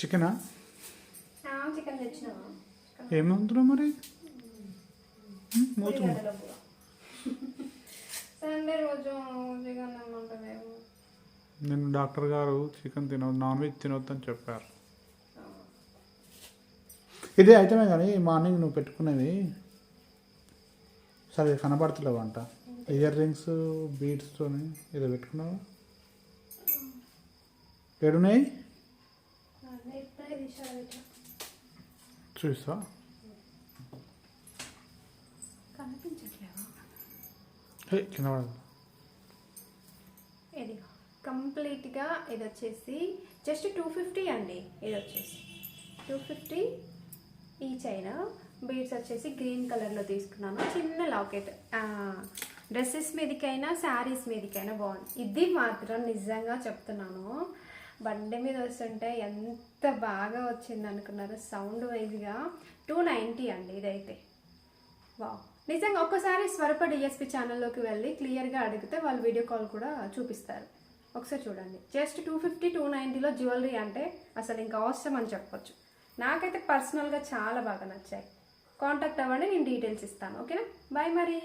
చికెనా? చికెన్ తెచ్చినావా? ఏమంటున్నావు మరి? సండే రోజు చికెన్ ఏమంటారు? నేను డాక్టర్ గారు చికెన్ తినవద్దు, నాన్ వెజ్ తినవద్దు అని చెప్పారు. ఇదే అయితేనే కానీ మార్నింగ్ నువ్వు పెట్టుకునేవి సరే కనబడతలేవు అంట. ఇయర్ రింగ్స్ బీడ్స్తో ఏదో పెట్టుకున్నావు, ఏడున్నాయి చూసా? కింద పడదు. ఇది కంప్లీట్గా ఇది వచ్చేసి జస్ట్ 250 అండి. ఇది వచ్చేసి 250 ఈ చైనా. బీడ్స్ వచ్చేసి గ్రీన్ కలర్లో తీసుకున్నాను. చిన్న లాకెట్. డ్రెస్సెస్ మీదకైనా శారీస్ మీదకైనా బాగుంది. ఇది మాత్రం నిజంగా చెప్తున్నాను, బండి మీద వస్తుంటే ఎంత బాగా వచ్చింది అనుకున్నారు. సౌండ్ వైజ్గా 290 అండి ఇదైతే. వా నిజంగా ఒక్కసారి స్వరప డిఎస్పి ఛానల్లోకి వెళ్ళి క్లియర్గా అడిగితే వాళ్ళు వీడియో కాల్ కూడా చూపిస్తారు. ఒకసారి చూడండి. జస్ట్ 250 290లో జ్యువెలరీ అంటే అసలు ఇంకా అవసరం అని చెప్పొచ్చు. నాకైతే పర్సనల్గా చాలా బాగా నచ్చాయి. కాంటాక్ట్ అవ్వండి, నేను డీటెయిల్స్ ఇస్తాను. ఓకేనా? బాయ్ మరి.